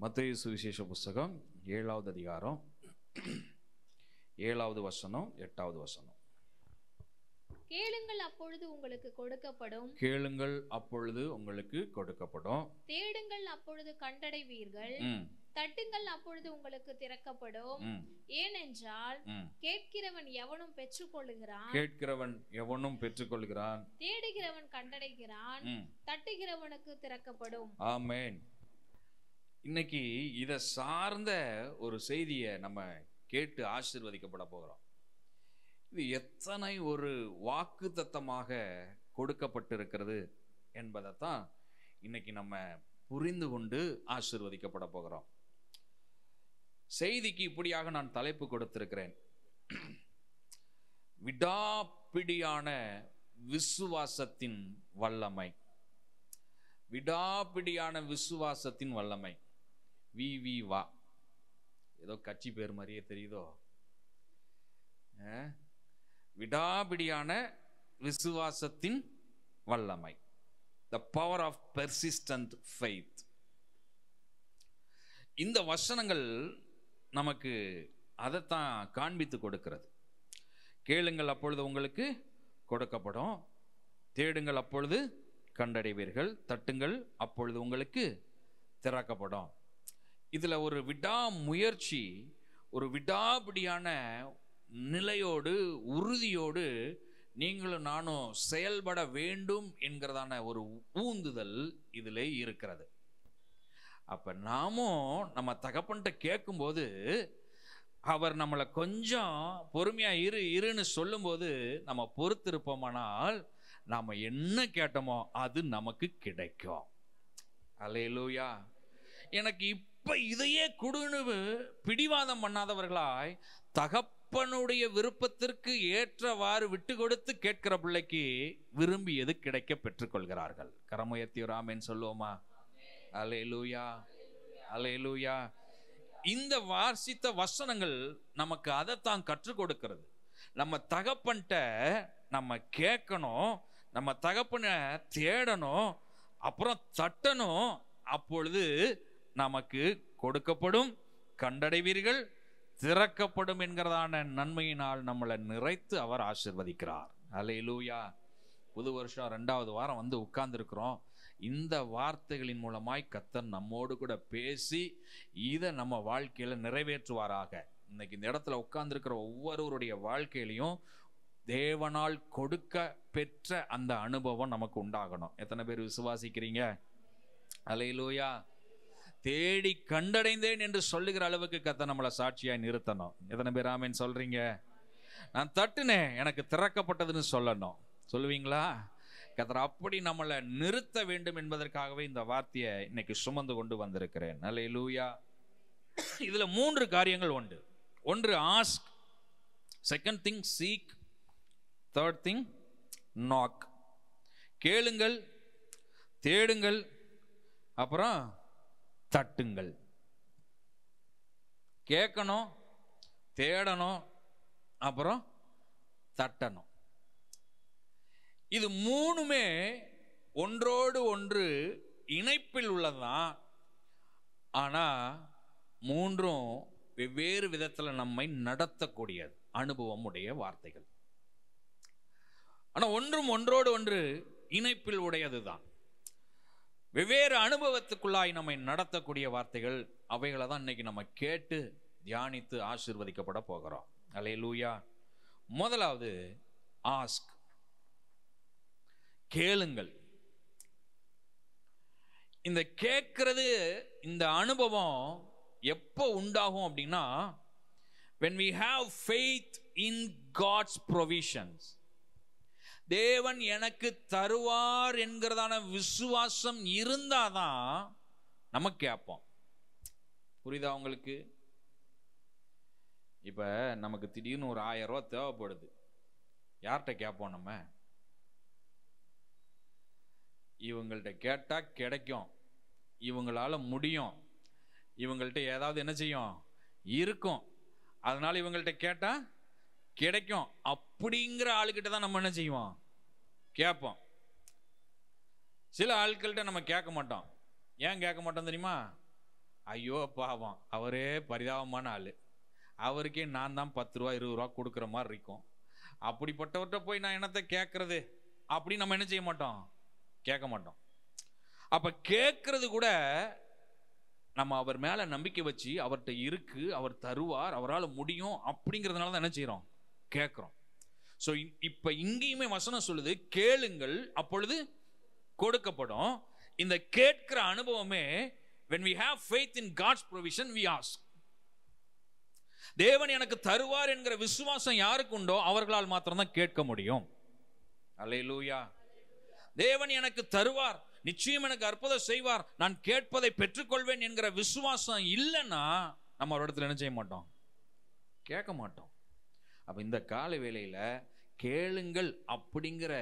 மத்தேயு சுவிசேஷ புஸ்தகம் 7வது அதிகாரம் 7வது வசனம் 8வது வசனம். கேளுங்கள் அப்பொழுது உங்களுக்கு கொடுக்கப்படும், கேளுங்கள் அப்பொழுது உங்களுக்கு கொடுக்கப்படும், தேடுங்கள் அப்பொழுது கண்டடைவீர்கள், தட்டுங்கள் அப்பொழுது உங்களுக்கு திறக்கப்படும். ஏனென்றால் கேட்கிறவன் எவனும் பெற்றுக்கொள்ளுகிறான், கேட்கிறவன் எவனும் பெற்றுக்கொள்கிறான், தேடுகிறவன் கண்டடைகிறான், தட்டுகிறவனுக்கு திறக்கப்படும். ஆமென். இன்னைக்கு இதை சார்ந்த ஒரு செய்தியை நம்ம கேட்டு ஆசீர்வதிக்கப்பட போகிறோம். இது எத்தனை ஒரு வாக்குத்தத்தமாக கொடுக்கப்பட்டிருக்கிறது என்பதைத்தான் இன்னைக்கு நம்ம புரிந்து கொண்டு ஆசீர்வதிக்கப்பட போகிறோம். செய்திக்கு இப்படியாக நான் தலைப்பு கொடுத்திருக்கிறேன், விடாப்பிடியான விசுவாசத்தின் வல்லமை. விடாப்பிடியான விசுவாசத்தின் வல்லமை. வா, ஏதோ கட்சி பேர் மாதிரியே தெரியுதோ. விடாபிடியான விசுவாசத்தின் வல்லமை. The power of persistent faith. இந்த வசனங்கள் நமக்கு அதைத்தான் காண்பித்து கொடுக்கிறது. கேளுங்கள் அப்பொழுது உங்களுக்கு கொடுக்கப்படும், தேடுங்கள் அப்பொழுது கண்டடைவீர்கள், தட்டுங்கள் அப்பொழுது உங்களுக்கு திறக்கப்படும். இதுல ஒரு விடாமுயற்சி, ஒரு விடாபிடியான நிலையோடு உறுதியோடு நீங்களும் நானும் செயல்பட வேண்டும் என்கிறதான ஒரு ஊந்துதல் இதில் இருக்கிறது. அப்ப நாமும் நம்ம தகப்பன்கிட்ட கேட்கும்போது அவர் நம்மளை கொஞ்சம் பொறுமையா இருன்னு சொல்லும்போது நம்ம பொறுத்திருப்போமானால் நாம என்ன கேட்டோமோ அது நமக்கு கிடைக்கும். அல்லேலூயா. எனக்கு இப்ப இதையே கொடுன்னு பிடிவாதம் பண்ணாதவர்களாய் தகப்பனுடைய விருப்பத்திற்கு ஏற்றவாறு விட்டு கொடுத்து கேட்கிற பிள்ளைக்கு விரும்பியது கிடைக்க பெற்றுக்கொள்கிறார்கள். கரமுயர்த்தி ஒரு ஆமென் சொல்லுவோமா? அல்லேலூயா, அல்லேலூயா. இந்த வாசித்த வசனங்கள் நமக்கு அதைத்தான் கற்றுக் கொடுக்கிறது. நம்ம தகப்பன்கிட்ட நம்ம கேட்கணும், நம்ம தகப்பனை தேடணும், அப்புறம் தட்டணும், அப்பொழுது நமக்கு கொடுக்கப்படும், கண்டடைவீர்கள், திறக்கப்படும் என்கிறதான நன்மையினால் நம்மளை நிறைத்து அவர் ஆசீர்வதிக்கிறார். அல்லேலூயா. புது வருஷம் 2வது வாரம் வந்து உட்கார்ந்துருக்கிறோம். இந்த வார்த்தைகளின் மூலமாய் கர்த்தர் நம்மோடு கூட பேசி இதை நம்ம வாழ்க்கையில நிறைவேற்றுவாராக. இன்னைக்கு இந்த இடத்துல உட்கார்ந்துருக்கிற ஒவ்வொருவருடைய வாழ்க்கையிலையும் தேவனால் கொடுக்க பெற்ற அந்த அனுபவம் நமக்கு உண்டாகணும். எத்தனை பேர் விசுவாசிக்கிறீங்க? அல்லேலூயா. தேடி கண்டடைந்தேன் என்று சொல்லுகிற அளவுக்கு கர்த்தர் நம்மளை சாட்சியாய் நிறுத்தணும். எத்தனை பேர் ஆமென் சொல்றீங்க? நான் தட்டுனேன், எனக்கு திறக்கப்பட்டதுன்னு சொல்லணும். சொல்லுவீங்களா? கர்த்தர் அப்படி நம்மளை நிறுத்த வேண்டும் என்பதற்காகவே இந்த வார்த்தையை இன்னைக்கு சுமந்து கொண்டு வந்திருக்கிறேன். அல்லேலூயா. இதுல 3 காரியங்கள் உண்டு. ஒன்று ask, second thing seek, third thing knock. கேளுங்கள், தேடுங்கள், அப்புறம் தட்டுங்கள். கேட்கணும், தேடணும், அப்புறம் தட்டணும். இது 3மே ஒன்றோடு ஒன்று இணைப்பில் உள்ளதுதான். ஆனா 3ம் வெவ்வேறு விதத்துல நம்மை நடத்தக்கூடியது, அனுபவம் உடைய வார்த்தைகள். ஆனா ஒன்றும் ஒன்றோடு ஒன்று இணைப்பில் உடையதுதான். வெவ்வேறு அனுபவத்துக்குள்ளாய் நம்மை நடத்தக்கூடிய வார்த்தைகள். அவைகளை தான் இன்னைக்கு நம்ம கேட்டு தியானித்து ஆசீர்வதிக்கப்பட போகிறோம். அல்லேலூயா. முதலாவது ஆஸ்க், கேளுங்கள். இந்த கேட்கிறது, இந்த அனுபவம் எப்போ உண்டாகும் அப்படின்னா, when we have faith in God's provisions. தேவன் எனக்கு தருவார் என்கிறதான விசுவாசம் இருந்தாதான் நம்ம கேட்போம். புரியுதா உங்களுக்கு? இப்ப நமக்கு திடீர்னு ஒரு 1000 ரூபாய் தேவைப்படுது. யார்கிட்ட கேட்போம்? நம்ம இவங்கள்ட்ட கேட்டா கிடைக்கும், இவங்களால முடியும், இவங்கள்ட்ட ஏதாவது என்ன செய்யும் இருக்கும், அதனால இவங்கள்ட்ட கேட்டா கிடைக்கும் அப்படிங்கிற ஆளுகிட்ட தான் நம்ம என்ன செய்வோம்? கேட்போம். சில ஆட்கள்கிட்ட நம்ம கேட்க மாட்டோம். ஏன் கேட்க மாட்டோம் தெரியுமா? ஐயோ பாவம், அவரே பரிதாபமான ஆளு, அவருக்கே நான் தான் 10 ரூபா 20 ரூபா கொடுக்குற மாதிரி இருக்கும், அப்படிப்பட்டவர்கிட்ட போய் நான் என்னத்தை கேட்கறது அப்படின்னு நம்ம என்ன செய்ய மாட்டோம், கேட்க மாட்டோம். அப்ப கேட்கறது கூட நம்ம அவர் மேல நம்பிக்கை வச்சு அவர்கிட்ட இருக்கு, அவர் தருவார், அவரால் முடியும் அப்படிங்கிறதுனால தான் என்ன செய்யறோம், கேட்கிறோம். ஸோ இப்ப இங்கேயுமே வசனம் சொல்லுது, கேளுங்கள் அப்பொழுது கொடுக்கப்படும். இந்த கேட்கிற அனுபவமே, when we have faith in God's provision we ask. தேவன் எனக்கு தருவார் என்கிற விசுவாசம் யாருக்கு உண்டோ அவர்களால் மாத்திரம்தான் கேட்க முடியும். அல்லேலூயா. தேவன் எனக்கு தருவார், நிச்சயம் எனக்கு அற்புதம் செய்வார், நான் கேட்பதை பெற்றுக்கொள்வேன் என்கிற விசுவாசம் இல்லைன்னா நம்ம ஒரு இடத்துல என்ன செய்ய மாட்டோம், கேட்க மாட்டோம். அப்ப இந்த கால வேளையில கேளுங்கள் அப்படிங்கிற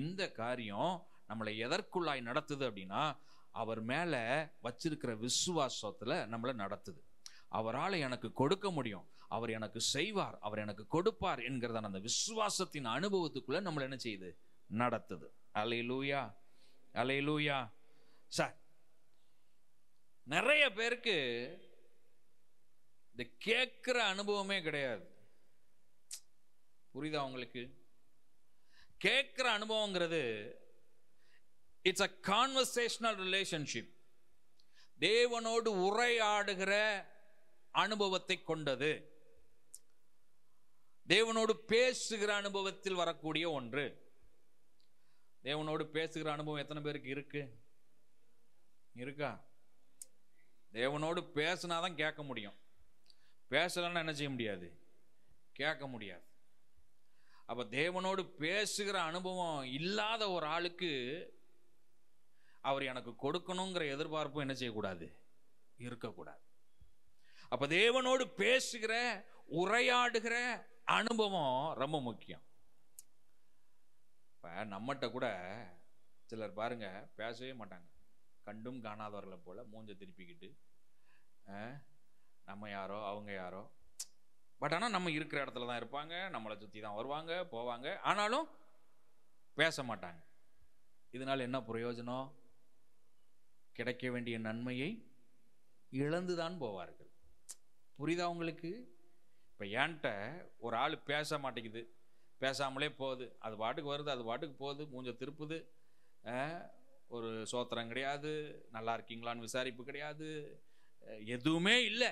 இந்த காரியம் நம்மளை எதற்குள்ளாய் நடத்துது அப்படின்னா, அவர் மேல வச்சிருக்கிற விசுவாசத்துல நம்மளை நடத்துது. அவரால் எனக்கு கொடுக்க முடியும், அவர் எனக்கு செய்வார், அவர் எனக்கு கொடுப்பார் என்கிறதான அந்த விசுவாசத்தின் அனுபவத்துக்குள்ள நம்மளை என்ன செய்யுது, நடத்துது. அல்லேலூயா, அல்லேலூயா. சார், நிறைய பேருக்கு இந்த கேட்கிற அனுபவமே கிடையாது. புரியுதா உங்களுக்கு? கேட்கிற அனுபவங்கிறது இட்ஸ் a conversational relationship. தேவனோடு உரையாடுகிற அனுபவத்தை கொண்டது, தேவனோடு பேசுகிற அனுபவத்தில் வரக்கூடிய ஒன்று. தேவனோடு பேசுகிற அனுபவம் எத்தனை பேருக்கு இருக்கு? இருக்கா? தேவனோடு பேசினாதான் கேட்க முடியும், பேசலன்னா என்ன செய்ய முடியாது, கேட்க முடியாது. அப்ப தேவனோடு பேசுகிற அனுபவம் இல்லாத ஒரு ஆளுக்கு அவர் எனக்கு கொடுக்கணுங்கிற எதிர்பார்ப்பும் என்ன செய்யக்கூடாது, இருக்கக்கூடாது. அப்ப தேவனோடு பேசுகிற உரையாடுகிற அனுபவம் ரொம்ப முக்கியம். இப்ப நம்மகிட்ட கூட சிலர் பாருங்க, பேசவே மாட்டாங்க, கண்டும் காணாதவர்களை போல மூஞ்ச திருப்பிக்கிட்டு நம்ம யாரோ அவங்க யாரோ, பட் ஆனால் நம்ம இருக்கிற இடத்துல தான் இருப்பாங்க, நம்மளை சுற்றி தான் வருவாங்க போவாங்க, ஆனாலும் பேச மாட்டாங்க. இதனால் என்ன பிரயோஜனம்? கிடைக்க வேண்டிய நன்மையை இழந்துதான் போவார்கள். புரியுதா உங்களுக்கு? இப்போ ஏன்ட்ட ஒரு ஆள் பேச மாட்டேங்குது, பேசாமலே போகுது, அது பாட்டுக்கு வருது, அது பாட்டுக்கு போகுது, மூஞ்ச திருப்புது, ஒரு சோத்திரம் கிடையாது, நல்லா இருக்கீங்களான்னு விசாரிப்பு கிடையாது, எதுவுமே இல்லை.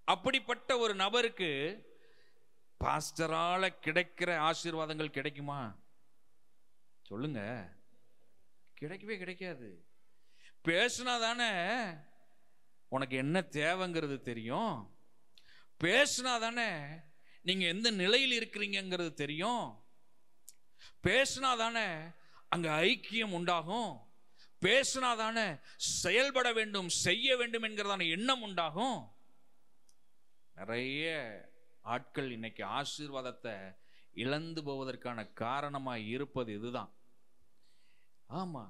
அப்படிப்பட்ட ஒரு நபருக்கு பாஸ்டரால கிடைக்கிற ஆசீர்வாதங்கள் கிடைக்குமா? சொல்லுங்க, கிடைக்கவே கிடைக்காது. பேசுனா தானே உனக்கு என்ன தேவைங்கிறது தெரியும், பேசுனா தானே நீங்க எந்த நிலையில் இருக்கிறீங்கிறது தெரியும், பேசுனா தானே அங்க ஐக்கியம் உண்டாகும், பேசுனா தானே செயல்பட வேண்டும் செய்ய வேண்டும் என்கிறதான எண்ணம் உண்டாகும். நிறைய ஆட்கள் இன்னைக்கு ஆசீர்வாதத்தை இழந்து போவதற்கான காரணமாக இருப்பது இதுதான். ஆமா,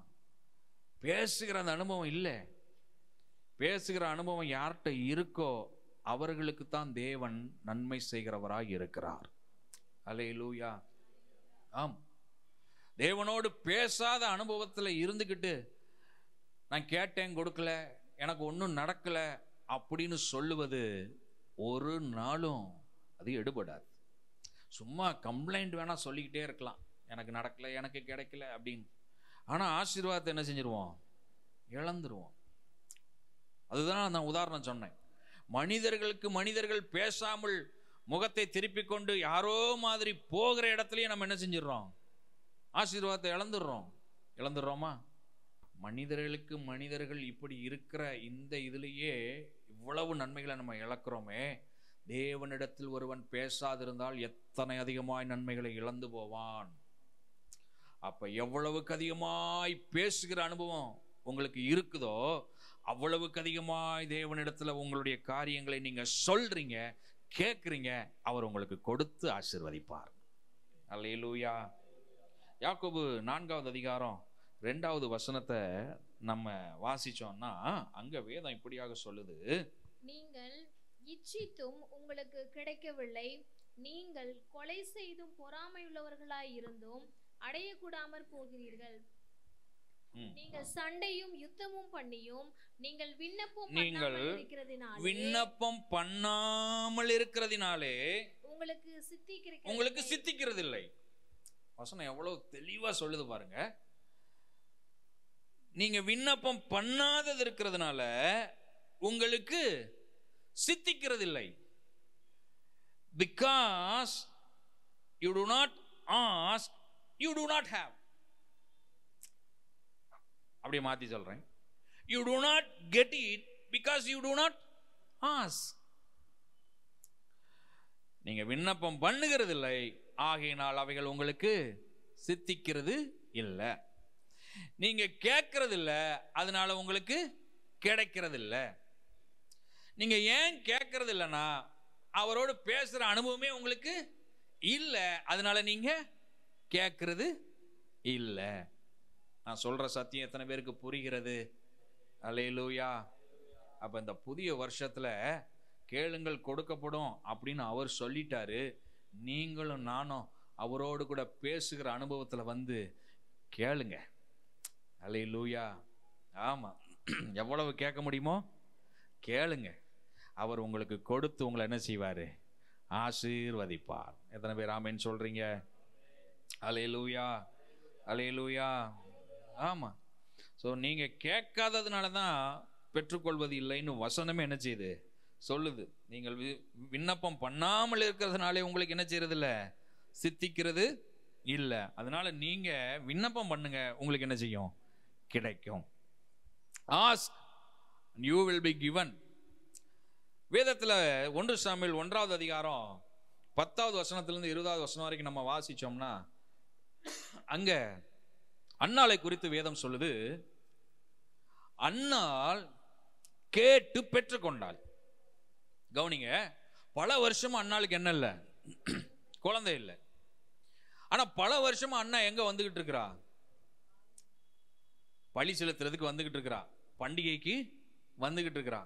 பேசுகிற அந்த அனுபவம் இல்லை. பேசுகிற அனுபவம் யார்கிட்ட இருக்கோ அவர்களுக்கு தான் தேவன் நன்மை செய்கிறவராய் இருக்கிறார். அல்லேலூயா. ஆம், தேவனோடு பேசாத அனுபவத்தில் இருந்துக்கிட்டு நான் கேட்டேன் கொடுக்கல, எனக்கு ஒன்றும் நடக்கல அப்படின்னு சொல்லுவது ஒரு நாளும் அது எடுபடாது. சும்மா கம்ப்ளைண்ட் வேணா சொல்லிக்கிட்டே இருக்கலாம், எனக்கு நடக்கல எனக்கு கிடைக்கல அப்படின்னு. ஆனால் ஆசீர்வாதத்தை என்ன செஞ்சிருவோம், இழந்துருவோம். அதுதான் நான் உதாரணம் சொன்னேன். மனிதர்களுக்கு மனிதர்கள் பேசாமல் முகத்தை திருப்பிக் கொண்டு யாரோ மாதிரி போகிற இடத்துலயே நம்ம என்ன செஞ்சிடறோம், ஆசீர்வாதத்தை இழந்துடுறோமா? மனிதர்களுக்கு மனிதர்கள் இப்படி இருக்கிற இந்த இதுலேயே இவ்வளவு நன்மைகளை நம்ம இழக்கிறோமே. தேவனிடத்தில் ஒருவன் பேசாதிருந்தால் எத்தனை அதிகமாய் நன்மைகளை இழந்து போவான். அப்ப எவ்வளவுக்கு அதிகமாய் பேசுகிற அனுபவம் உங்களுக்கு இருக்குதோ அவ்வளவுக்கு அதிகமாய் தேவனிடத்துல உங்களுடைய காரியங்களை நீங்க சொல்றீங்க, கேட்குறீங்க, அவர் உங்களுக்கு கொடுத்து ஆசீர்வதிப்பார். அல்லேலூயா. யாக்கோபு 4வது அதிகாரம் 2வது வசனத்தை நம்ம வாசிச்சோம்னா அங்க வேதம் இப்படியாக சொல்லுது, நீங்கள் இச்சித்தும் உங்களுக்கு கிடைக்கவில்லை, நீங்கள் கொலை செய்தும் பொறாமை உள்ளவர்களாய் இருந்தும் அடையக்கூடாமற் போகிறீர்கள். நீங்கள் சண்டையும் யுத்தமும் பண்ணியும் நீங்கள் நீங்கள் விண்ணப்பம் பண்ணாமல் இருக்கிறதினாலே உங்களுக்கு சித்திக்கிறது இல்லை. வசனம் எவ்வளவு தெளிவா சொல்லுது பாருங்க. நீங்க விண்ணப்பம் பண்ணாதது இருக்கிறதுனால உங்களுக்கு சித்திக்கிறது இல்லை. Because you do not ask, you do not have. அப்படியே மாத்தி சொல்றேன். You do not get it because you do not ask. நீங்க விண்ணப்பம் பண்ணுகிறது இல்லை, ஆகையினால் அவைகள் உங்களுக்கு சித்திக்கிறது இல்லை. நீங்க கேட்கறது இல்லை, அதனால உங்களுக்கு கிடைக்கிறது இல்லை. நீங்க ஏன் கேட்கறது இல்லைன்னா அவரோடு பேசுற அனுபவமே உங்களுக்கு இல்லை, அதனால நீங்க கேட்கறது இல்லை. நான் சொல்ற சத்தியம் எத்தனை பேருக்கு புரிகிறது? அல்லேலூயா. அப்ப இந்த புதிய வருஷத்துல கேளுங்கள் கொடுக்கப்படும் அப்படின்னு அவர் சொல்லிட்டாரு. நீங்களும் நானும் அவரோடு கூட பேசுகிற அனுபவத்துல வந்து கேளுங்க. அல்லேலூயா. ஆமா, எவ்வளவு கேட்க முடியுமோ கேளுங்க. அவர் உங்களுக்கு கொடுத்து உங்களை என்ன செய்வாரு? ஆசீர்வதிப்பார். எத்தனை பேர் ஆமென் சொல்றீங்க? அல்லேலூயா, அல்லேலூயா. ஆமா. ஸோ நீங்க கேட்காததுனால தான் பெற்றுக்கொள்வது இல்லைன்னு வசனமே என்ன செய்யுது? சொல்லுது. நீங்கள் விண்ணப்பம் பண்ணாமல் இருக்கிறதுனாலே உங்களுக்கு என்ன செய்யறது இல்லை? சித்திக்கிறது இல்லை. அதனால நீங்க விண்ணப்பம் பண்ணுங்க, உங்களுக்கு என்ன செய்யும்? கிடைக்கும். Ask and you will be given. வேதத்தில் 1 சாமுவேல் 1வது அதிகாரம் 10வது வசனத்திலிருந்து 20வது வசனம் வரைக்கும் நம்ம வாசிச்சோம்னா அங்க அன்னாளை குறித்து வேதம் சொல்லுது. அன்னாள் கேட்டு பெற்றுக்கொண்டாள். கவனிங்க, பல வருஷமா அன்னாளுக்கு என்ன இல்லை? குழந்தை இல்லை. ஆனா பல வருஷமா அண்ணா எங்க வந்துகிட்டு இருக்கிறா? பழி செலுத்துறதுக்கு வந்துகிட்டு இருக்கிறா, பண்டிகைக்கு வந்துகிட்டு இருக்கிறா.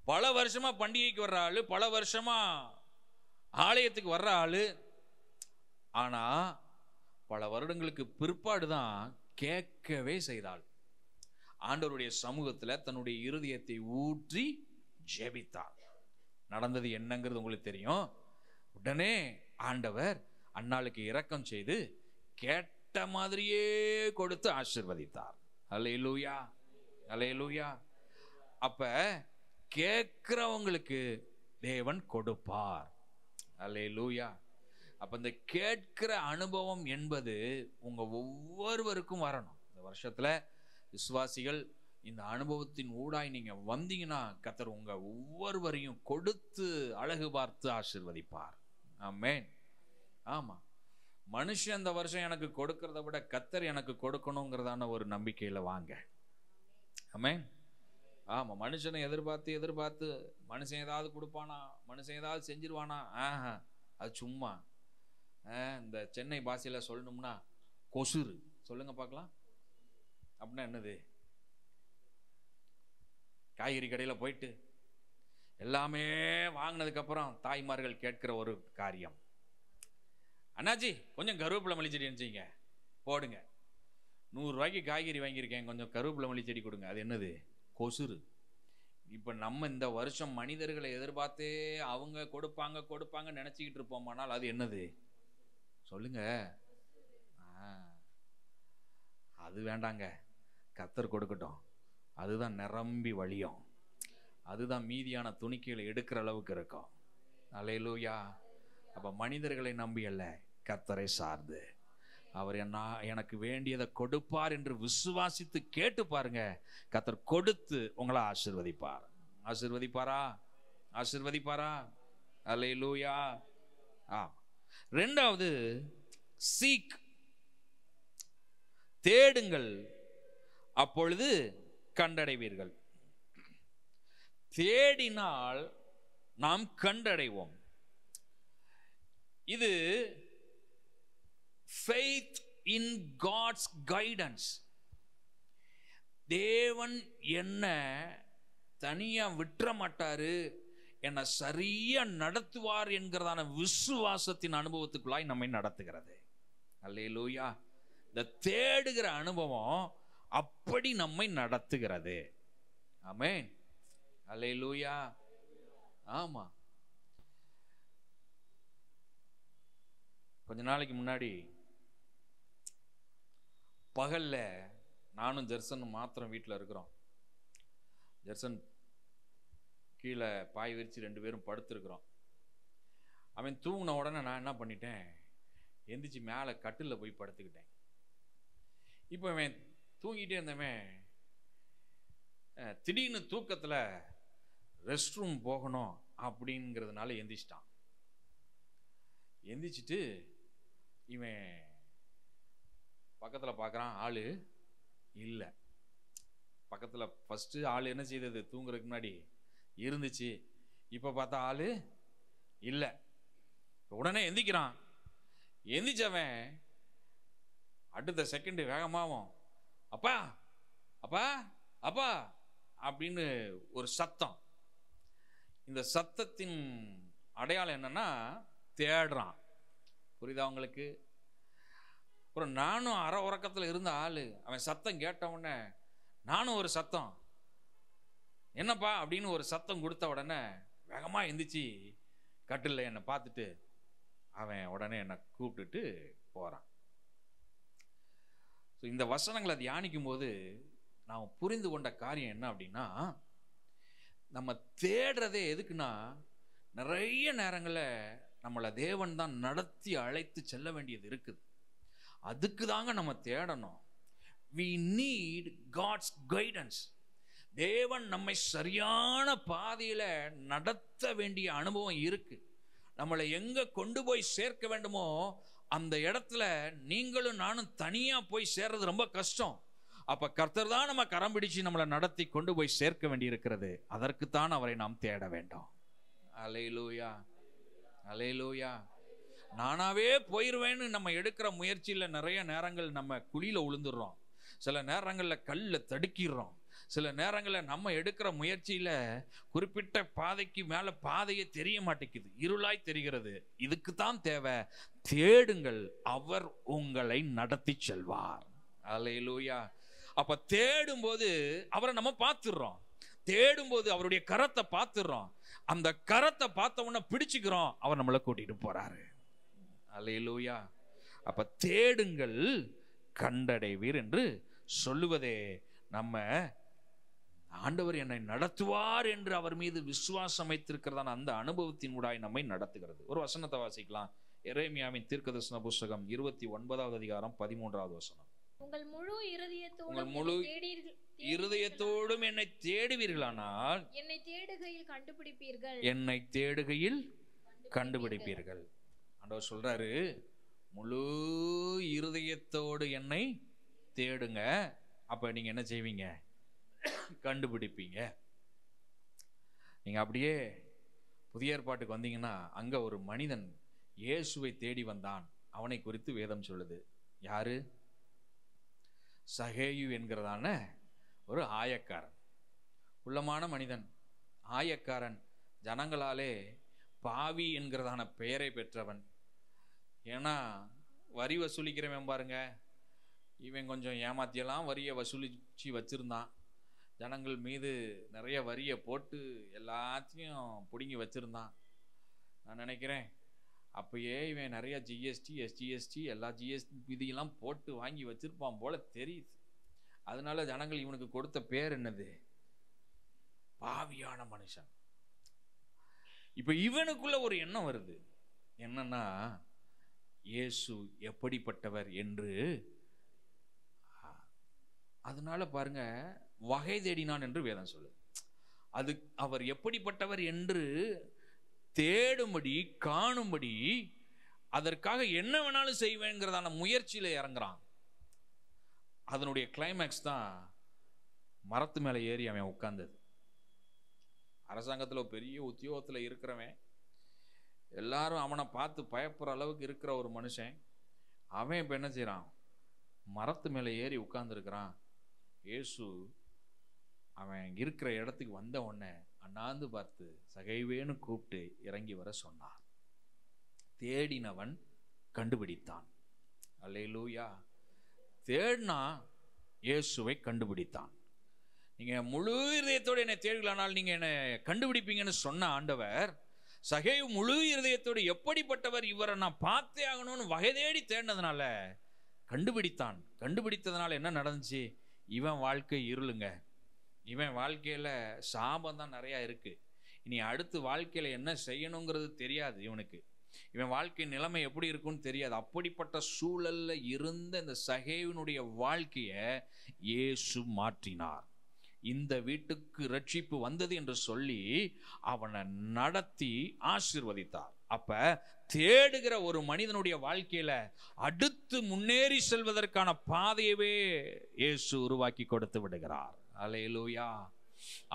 பல வருஷமா பண்டிகைக்கு வர்ற ஆளு, பல வருஷமா ஆலயத்துக்கு வர்ற ஆளு. ஆனா பல வருடங்களுக்கு பிற்பாடுதான் கேட்கவே செய்தாள். ஆண்டவருடைய சமூகத்துல தன்னுடைய இருதயத்தை ஊற்றி ஜெபித்தாள். நடந்தது என்னங்கிறது உங்களுக்கு தெரியும். உடனே ஆண்டவர் அன்னாளுக்கு இரக்கம் செய்து கேட்ட மாதிரியே கொடுத்து ஆசீர்வதித்தார். அல்லேலூயா, அல்லேலூயா. அப்ப கேட்கிறவங்களுக்கு தேவன் கொடுப்பார். அல்லேலூயா. அப்ப இந்த கேட்கிற அனுபவம் என்பது உங்க ஒவ்வொருவருக்கும் வரணும். இந்த வருஷத்துல விசுவாசிகள் இந்த அனுபவத்தின் ஊடாய் நீங்க வந்தீங்கன்னா கர்த்தர் உங்க ஒவ்வொருவரையும் கொடுத்து அழகு பார்த்து ஆசீர்வதிப்பார். ஆமென். ஆமா, மனுஷன் இந்த வருஷம் எனக்கு கொடுக்கறத விட கர்த்தர் எனக்கு கொடுக்கணுங்கிறதான ஒரு நம்பிக்கையில வாங்க. ஆமென். ஆமா, மனுஷனை எதிர்பார்த்து மனுஷன் ஏதாவது கொடுப்பானா, மனுஷன் ஏதாவது செஞ்சிருவானா? அது சும்மா. இந்த சென்னை பாஷையில சொல்லணும்னா கொசுறு. சொல்லுங்க பார்க்கலாம். அப்படின்னா என்னது? காய்கறி கடையில் போயிட்டு எல்லாமே வாங்கினதுக்கு அப்புறம் தாய்மார்கள் கேட்கிற ஒரு காரியம், அண்ணாச்சி கொஞ்சம் கருவேப்பிலை மல்லி செடி நினைச்சிங்க போடுங்க. 100 ரூபாய்க்கு காய்கறி வாங்கியிருக்கேன், கொஞ்சம் கருவேப்பிலை மல்லி செடி கொடுங்க. அது என்னது? கொசுறு. இப்ப நம்ம இந்த வருஷம் மனிதர்களை எதிர்பார்த்தே அவங்க கொடுப்பாங்க நினைச்சுக்கிட்டு இருப்போமானால் அது என்னது? சொல்லுங்க. அது வேண்டாங்க, கர்த்தர் கொடுக்கட்டும். அதுதான் நிரம்பி வழியும், அதுதான் மீதியான துணிக்கைகளை எடுக்கிற அளவுக்கு இருக்கும். அல்லேலூயா. அப்ப மனிதர்களை நம்பி அல்ல, கர்த்தரை சார்ந்து அவர் எனக்கு வேண்டியதை கொடுப்பார் என்று விசுவாசித்து கேட்டு பாருங்க. கர்த்தர் கொடுத்து உங்களை ஆசீர்வதிப்பார். ஆசீர்வதிப்பாரா? ஆசீர்வதிப்பாரா? அல்லேலூயா. ரெண்டாவது, சீக், தேடுங்கள் அப்பொழுது கண்டடைவீர்கள். தேடினால் நாம் கண்டடைவோம். இது faith in God's guidance. தேவன் என்ன தனியா விட்டுற மாட்டாரு, என்ன சரியா நடத்துவார் என்கிறதான விசுவாசத்தின் அனுபவத்துக்குள்ளாய் நம்மை நடத்துகிறது. அல்லேலூயா. இந்த தேடுகிற அனுபவம் அப்படி நம்மை நடத்துகிறது. ஆமென். அல்லேலூயா. ஆமா. கொஞ்ச நாளைக்கு முன்னாடி பகல்ல நானும் ஜெர்சனும் மாத்திரம் வீட்டில் இருக்கிறோம். ஜெர்சன் கீழே பாய் விரிச்சு 2 பேரும் படுத்துருக்குறோம். அவன் தூங்கின உடனே நான் என்ன பண்ணிட்டேன், எந்திரிச்சு மேலே கட்டிலில் போய் படுத்துக்கிட்டேன். இப்போ அவன் தூங்கிட்டே இருந்தவன் திடீர்னு தூக்கத்தில் ரெஸ்ட் ரூம் போகணும் அப்படிங்கிறதுனால எந்திரிச்சிட்டான். எந்திரிச்சிட்டு இவன் பக்கத்தில் பார்க்குறான், ஆள் இல்லை. பக்கத்தில் ஃபஸ்ட்டு ஆள் என்ன செய்தது, தூங்குறதுக்கு முன்னாடி இருந்துச்சு, இப்போ பார்த்தா ஆள் இல்லை. உடனே எந்திக்கிறான். எந்திரிச்சவன் அடுத்த செகண்டு வேகமாகவும் அப்பா அப்பா அப்பா அப்படின்னு ஒரு சத்தம். இந்த சத்தத்தின் அடையாளம் என்னன்னா தேடுறான். புரியுதா உங்களுக்கு? அப்புறம் நானும் அரை உறக்கத்தில் இருந்த ஆள், அவன் சத்தம் கேட்ட உடனே நானும் ஒரு சத்தம், என்னப்பா அப்படின்னு ஒரு சத்தம் கொடுத்த உடனே வேகமாக எந்திரிச்சு கட்டில் என்னை பார்த்துட்டு அவன் உடனே என்னை கூப்பிட்டுட்டு போகிறான். ஸோ இந்த வசனங்களை தியானிக்கும் போது நாம் புரிந்து கொண்ட காரியம் என்ன அப்படின்னா, நம்ம தேடுறதே எதுக்குன்னா, நிறைய நேரங்களில் நம்மளை தேவன் தான் நடத்தி அழைத்து செல்ல வேண்டியது இருக்குது. அதுக்கு தாங்க நம்ம தேடணும். we need God's guidance. தேவன் நம்மை சரியான பாதையில நடத்த வேண்டிய அனுபவம் இருக்கு. நம்மளை எங்க கொண்டு போய் சேர்க்க வேண்டுமோ அந்த இடத்துல நீங்களும் நானும் தனியா போய் சேர்றது ரொம்ப கஷ்டம். அப்ப கர்த்தர் தான் நம்ம கரம் பிடிச்சு நம்மளை நடத்தி கொண்டு போய் சேர்க்க வேண்டி இருக்கிறது. அதற்குத்தான் அவரை நாம் தேட வேண்டும். அல்லேலூயா, அல்லேலூயா. நானாவே போயிடுவேன்னு நம்ம எடுக்கிற முயற்சியில் நிறைய நேரங்கள் நம்ம குழியில விழுந்துடுறோம். சில நேரங்களில் கல்லில் தடுக்கிடுறோம். சில நேரங்களில் நம்ம எடுக்கிற முயற்சியில் குறிப்பிட்ட பாதைக்கு மேலே பாதையே தெரிய மாட்டேங்குது, இருளாய் தெரிகிறது. இதுக்கு தான் தேவை, தேடுங்கள், அவர் உங்களை நடத்தி செல்வார். அல்லேலூயா. அப்ப தேடும்போது அவரை நம்ம பார்த்துடுறோம். தேடும்போது அவருடைய கரத்தை பார்த்துடுறோம். அந்த கரத்தை பார்த்த உடனே பிடிச்சுக்கிறோம், அவர் நம்மளை கூட்டிட்டு போறாரு. அல்லேலூயா. அப்ப தேடுங்கள் கண்டடைவீர் என்று சொல்லுவதே நம்ம ஆண்டவர் என்னை நடத்துவார் என்று அவர் மீது விசுவாசம் வைத்திருக்கிறதான அந்த அனுபவத்தின் ஊடாய் நம்மை நடத்துகிறது. ஒரு வசனத்தை வாசிக்கலாம். எரேமியாவின் தீர்க்கதரிசன புத்தகம் 29வது அதிகாரம் 13வது வசனம். உங்கள் முழு இருதயத்தோடும் என்னை தேடுவீர்களானால் என்னை தேடுகையில் கண்டுபிடிப்பீர்கள். என்னை தேடுகையில் கண்டுபிடிப்பீர்கள். ஆண்டவர் சொல்றாரு, முழு இருதயத்தோடு என்னை தேடுங்க, அப்ப நீங்க என்ன செய்வீங்க, கண்டுபிடிப்பீங்க. நீங்க அப்படியே புதிய ஏற்பாட்டுக்கு வந்தீங்கன்னா அங்க ஒரு மனிதன் இயேசுவை தேடி வந்தான். அவனை குறித்து வேதம் சொல்லுது. யாரு? சகேயு என்கிறதான ஒரு ஆயக்காரன், உள்ளமான மனிதன், ஆயக்காரன், ஜனங்களாலே பாவி என்கிறதான பெயரை பெற்றவன். ஏன்னா வரி வசூலிக்கிறவன் பாருங்க, இவன் கொஞ்சம் ஏமாத்தியெல்லாம் வரியை வசூலிச்சு வச்சிருந்தான். ஜனங்கள் மீது நிறைய வரியை போட்டு எல்லாத்தையும் பிடுங்கி வச்சிருந்தான். நான் நினைக்கிறேன் அப்பயே இவன் நிறைய ஜிஎஸ்டி, எஸ்ஜிஎஸ்டி, எல்லா ஜிஎஸ்டி விதியெல்லாம் போட்டு வாங்கி வச்சிருப்பான் போல தெரியுது. அதனால ஜனங்கள் இவனுக்கு கொடுத்த பேர் என்னது? பாவியான மனுஷன். இப்ப இவனுக்குள்ள ஒரு எண்ணம் வருது, என்னன்னா இயேசு எப்படிப்பட்டவர் என்று. அதனால பாருங்க, வகை தேடினான் என்று வேதம் சொல்லுது. அது அவர் எப்படிப்பட்டவர் என்று தேடும்படி, காணும்படி, அதற்காக என்ன வேணாலும் செய்வேங்கிறதான முயற்சியில இறங்குறான். அதனுடைய கிளைமேக்ஸ் தான் மரத்து மேல ஏறி அவன் உட்கார்ந்தது. அரசாங்கத்துல பெரிய உத்தியோகத்துல இருக்கிறவன், எல்லாரும் அவனை பார்த்து பயப்படுற அளவுக்கு இருக்கிற ஒரு மனுஷன், அவன் இப்ப என்ன செய்யறான்? மரத்து மேல ஏறி உட்கார்ந்து இருக்கிறான். இயேசு அவன் இருக்கிற இடத்துக்கு வந்த உடனே அண்ணாந்து பார்த்து சகைவேன்னு கூப்பிட்டு இறங்கி வர சொன்னார். தேடினவன் கண்டுபிடித்தான். அல்லேலூயா. தேடினா இயேசுவை கண்டுபிடித்தான். நீங்க முழு இருதயத்தோடு என்னை தேடுகளானால் நீங்க என்னை கண்டுபிடிப்பீங்கன்னு சொன்ன ஆண்டவர், சகேயு முழு இருதயத்தோடு எப்படிப்பட்டவர், இவரை நான் பார்த்தே ஆகணும்னு வகை தேடி தேடினதுனால கண்டுபிடித்தான். கண்டுபிடித்ததுனால என்ன நடந்துச்சு? இவன் வாழ்க்கை இருளுங்க. இவன் வாழ்க்கையில சாபம் தான் நிறைய இருக்கு. இனி அடுத்து வாழ்க்கையில என்ன செய்யணுங்கிறது தெரியாது இவனுக்கு. இவன் வாழ்க்கை நிலைமை எப்படி இருக்குன்னு தெரியாது. அப்படிப்பட்ட சூழல்ல இருந்த இந்த சகேயுனுடைய வாழ்க்கையை இயேசு மாற்றினார். இந்த வீட்டுக்கு ரட்சிப்பு வந்தது என்று சொல்லி அவனை நடத்தி ஆசீர்வதித்தார். அப்ப தேடுகிற ஒரு மனிதனுடைய வாழ்க்கையில அடுத்து முன்னேறி செல்வதற்கான பாதையவே இயேசு உருவாக்கி கொடுத்து விடுகிறார். அல்லேலூயா.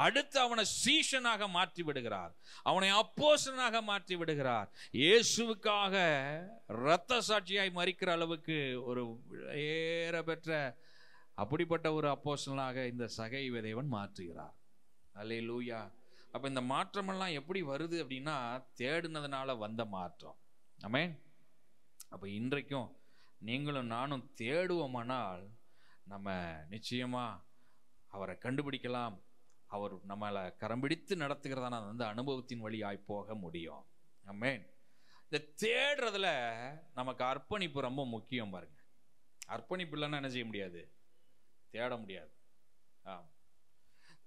அடுத்து அவனை சீஷனாக மாற்றி விடுகிறார், அவனை அப்போஸ்தலனாக மாற்றி விடுகிறார். இயேசுவுக்காக இரத்த சாட்சியாய் மரிக்கிற அளவுக்கு ஒரு ஏற பெற்ற அப்படிப்பட்ட ஒரு அப்போஸ்தலனாக இந்த சகேயுவை தேவன் மாற்றுகிறார். அல்லேலூயா. அப்ப இந்த மாற்றமெல்லாம் எப்படி வருது அப்படின்னா தேடுனதுனால வந்த மாற்றம். ஆமென். அப்ப இன்றைக்கும் நீங்களும் நானும் தேடுவோமானால் நம்ம நிச்சயமா அவரை கண்டுபிடிக்கலாம். அவர் நம்மளை கரம் பிடித்து நடத்துகிறதான அந்த அனுபவத்தின் வழியாய் போக முடியும். ஆமென். இந்த தேடுறதுல நமக்கு அர்ப்பணிப்பு ரொம்ப முக்கியம் பாருங்க. அர்ப்பணிப்பு இல்லைன்னா என்ன செய்ய முடியாது? தேட முடியாது.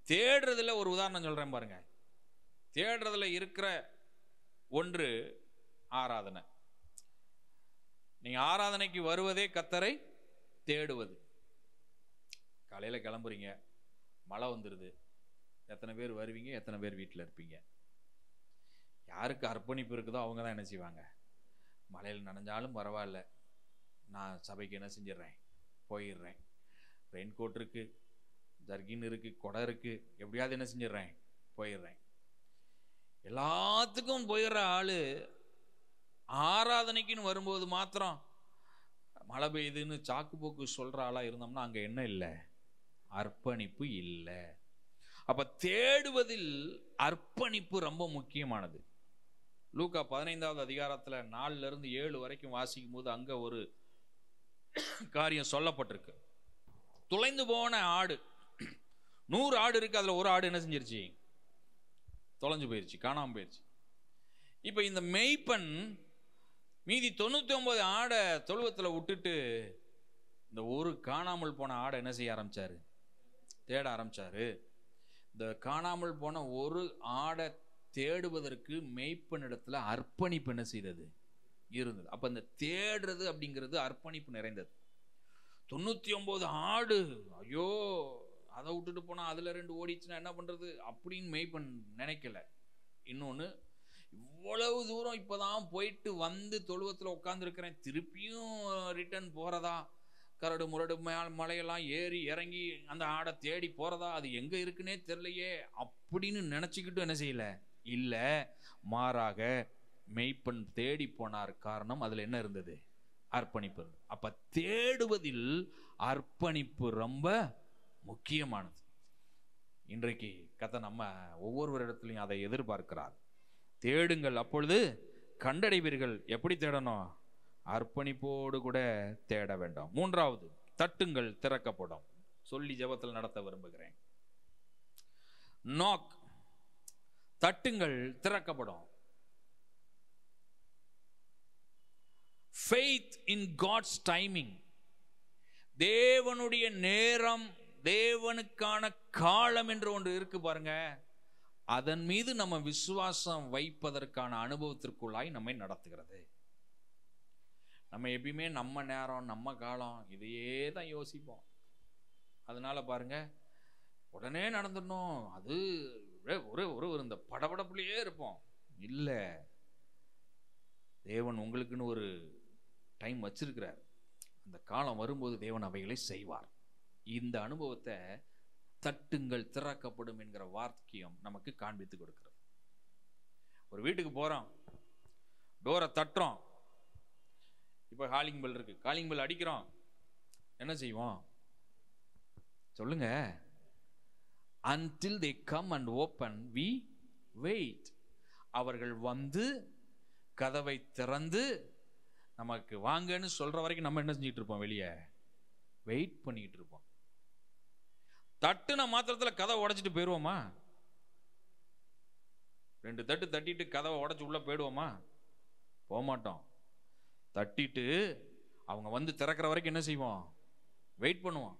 தேடுறதுல ஒரு உதாரணம் சொல்றேன் பாருங்க. தேடுறதுல இருக்கிற ஒன்று ஆராதனை. நீங்க ஆராதனைக்கு வருவதே கர்த்தரை தேடுவது. காலையில கிளம்புறீங்க, மழை வந்துடுது, எத்தனை பேர் வருவீங்க, எத்தனை பேர் வீட்டில் இருப்பீங்க? யாருக்கு அர்ப்பணிப்பு இருக்குதோ அவங்க தான் என்ன செய்வாங்க? மழையில் நனைஞ்சாலும் பரவாயில்ல, நான் சபைக்கு என்ன செஞ்சிடறேன், போயிடுறேன். ரெயின் கோட் இருக்கு, ஜர்கின் இருக்கு, கொடை இருக்கு, எப்படியாவது என்ன செஞ்சிடறேன், போயிடுறேன். எல்லாத்துக்கும் போயிடுற ஆளு ஆராதனைக்குன்னு வரும்போது மாத்திரம் மழை பெய்யுதுன்னு சாக்கு போக்கு சொல்ற ஆளா இருந்தோம்னா அங்க என்ன இல்லை? அர்ப்பணிப்பு இல்லை. அப்ப தேடுவதில் அர்ப்பணிப்பு ரொம்ப முக்கியமானது. லூக்கா 15வது அதிகாரத்துல 4 இருந்து 7 வரைக்கும் வாசிக்கும் போது அங்க ஒரு காரியம் சொல்லப்பட்டிருக்கு. தொலைந்து போன ஆடு, 100 ஆடு இருக்கு, அதுல ஒரு ஆடு என்ன செஞ்சிருச்சு? தொலைஞ்சு போயிருச்சு, காணாம போயிருச்சு. இப்ப இந்த மெய்ப்பன் மீதி 99 ஆடை தொழுவத்துல விட்டுட்டு இந்த ஒரு காணாமல் போன ஆடை என்ன செய்ய ஆரம்பிச்சாரு? தேட ஆரம்பிச்சாரு. இந்த காணாமல் போன ஒரு ஆடை தேடுவதற்கு மெய்ப்பனிடத்துல அர்ப்பணிப்பு என்ன செய்தது? இருந்தது. அப்ப இந்த தேடுறது அப்படிங்கிறது அர்ப்பணிப்பு நிறைந்தது. 99 ஆடு, ஐயோ அதை விட்டுட்டு போனா அதுல 2 ஓடிச்சுன்னா என்ன பண்றது அப்படின்னு மெய்ப்பன் நினைக்கல. இன்னொன்னு, இவ்வளவு தூரம் இப்பதான் போயிட்டு வந்து தொழுவத்துல உட்கார்ந்து இருக்கிறேன், திருப்பியும் ரிட்டர்ன் போறதா, கரடு முரடு மலையெல்லாம் ஏறி இறங்கி அந்த ஆடை தேடி போறதா, அது எங்க இருக்குன்னே தெரியலையே அப்படின்னு நினைச்சுக்கிட்டு என்ன செய்யல இல்ல, மாறாக மெய்ப்பன் தேடி போனார். காரணம் அதுல என்ன இருந்தது? அர்ப்பணிப்பு. அப்ப தேடுவதில் அர்ப்பணிப்பு ரொம்ப முக்கியமானது. இன்றைக்கு கர்த்தர் நம்ம ஒவ்வொருவரிடத்திலையும் அதை எதிர்பார்க்கிறார். தேடுங்கள் அப்பொழுது கண்டடைவீர்கள். எப்படி தேடணும்? அர்ப்பணிப்போடு கூட தேட வேண்டும். 3வது, தட்டுங்கள் திறக்கப்படும். சொல்லி ஜெபத்தில் நடத்த விரும்புகிறேன். நாக், தட்டுங்கள் திறக்கப்படும். Faith in God's timing. தேவனுடைய நேரம், தேவனுக்கான காலம் என்று ஒன்று இருக்கு பாருங்க. அதன் மீது நம்ம விசுவாசம் வைப்பதற்கான அனுபவத்திற்குள்ளாய் நம்மை நடத்துகிறது. நம்ம எப்பயுமே நம்ம நேரம், நம்ம காலம் இதையே தான் யோசிப்போம். அதனால பாருங்க, உடனே நடந்துடணும், அது ஒரு இந்த படபடப்புலயே இருப்போம். இல்ல, தேவன் உங்களுக்குன்னு ஒரு டைம் வச்சிருக்கிறார். அந்த காலம் வரும்போது தேவன் அவைகளை செய்வார். இந்த அனுபவத்தை தட்டுங்கள் திறக்கப்படும் என்கிற வாக்கியம் நமக்கு காண்பித்து கொடுக்கிறது. ஒரு வீட்டுக்கு போறோம், டோரை தட்டுறோம். இப்ப காலிங் பெல் இருக்கு, காலிங் பெல் அடிக்கிறோம். என்ன செய்வோம் சொல்லுங்க? until they come and open we wait. அவர்கள் வந்து கதவை திறந்து நமக்கு வாங்கன்னு சொல்ற வரைக்கும் நம்ம என்ன செஞ்சிட்டு இருப்போம்? வெளியே வெயிட் பண்ணிட்டு இருப்போம். தட்டுன மாத்திரத்துல கதவை உடைச்சிட்டு போயிடுவோமா? 2 தட்டு தட்டிட்டு கதவை உடைச்சு உள்ள போயிடுவோமா? போக மாட்டோம். தட்டிட்டு அவங்க வந்து திறக்கிற வரைக்கும் என்ன செய்வோம்? வெயிட் பண்ணுவோம்.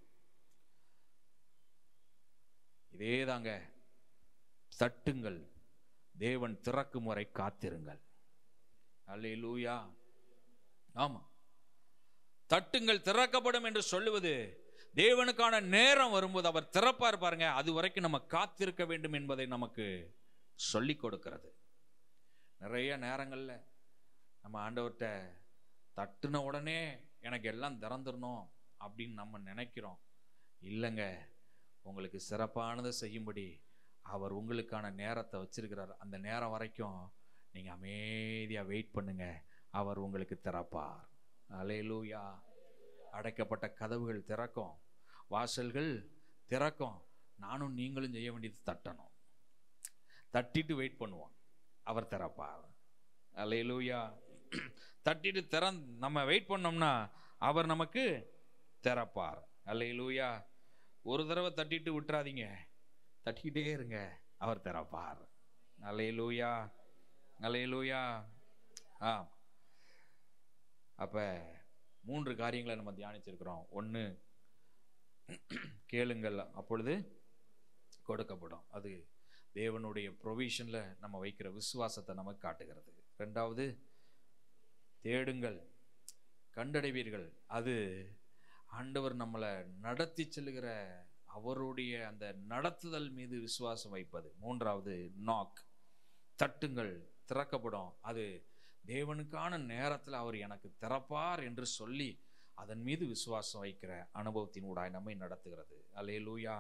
இதே தாங்க, தட்டுங்கள், தேவன் திறக்கும் வரை காத்திருங்கள். அல்லேலூயா. ஆமா, தட்டுங்கள் திறக்கப்படும் என்று சொல்லுவது தேவனுக்கான நேரம் வரும்போது அவர் திறப்பார் பாருங்க, அது வரைக்கும் நம்ம காத்திருக்க வேண்டும் என்பதை நமக்கு சொல்லி கொடுக்கிறது. நிறைய நேரங்கள்ல நம்ம ஆண்டவர்கிட்ட தட்டுன உடனே எனக்கு எல்லாம் திறந்துடணும் அப்படின்னு நம்ம நினைக்கிறோம். இல்லைங்க, உங்களுக்கு சிறப்பானதை செய்யும்படி அவர் உங்களுக்கான நேரத்தை வச்சிருக்கிறார். அந்த நேரம் வரைக்கும் நீங்க அமைதியா வெயிட் பண்ணுங்க, அவர் உங்களுக்கு திறப்பார். அல்லேலூயா. அடைக்கப்பட்ட கதவுகள் திறக்கும், வாசல்கள் திறக்கும். நானும் நீங்களும் செய்ய வேண்டியது தட்டணும். தட்டிட்டு வெயிட் பண்ணுவோம், அவர் திறப்பார். அல்லேலூயா. தட்டிட்டு நம்ம வெயிட் பண்ணோம்னா அவர் நமக்கு திறப்பார். அல்லேலூயா. ஒரு தடவை தட்டிட்டு விட்டுறாதீங்க, தட்டிக்கிட்டே இருங்க, அவர் திறப்பார். அல்லேலூயா. அல்லேலூயா. அப்ப 3 காரியங்களை நம்ம தியானிச்சிருக்கிறோம். 1, கேளுங்கள் அப்பொழுது கொடுக்கப்படும். அது தேவனுடைய ப்ரொவிஷன்ல நம்ம வைக்கிற விசுவாசத்தை நமக்கு காட்டுகிறது. 2வது, தேடுங்கள் கண்டடைவீர்கள். அது ஆண்டவர் நம்மளை நடத்தி செல்லுகிற அவருடைய அந்த நடத்துதல் மீது விசுவாசம் வைப்பது. 3வது, நாக், தட்டுங்கள் திறக்கப்படும். அது தேவனுக்கான நேரத்தில் அவர் எனக்கு திறப்பார் என்று சொல்லி அதன் மீது விசுவாசம் வைக்கிற அனுபவத்தின் ஊடாய் நம்மை நடத்துகிறது. அல்லேலூயா.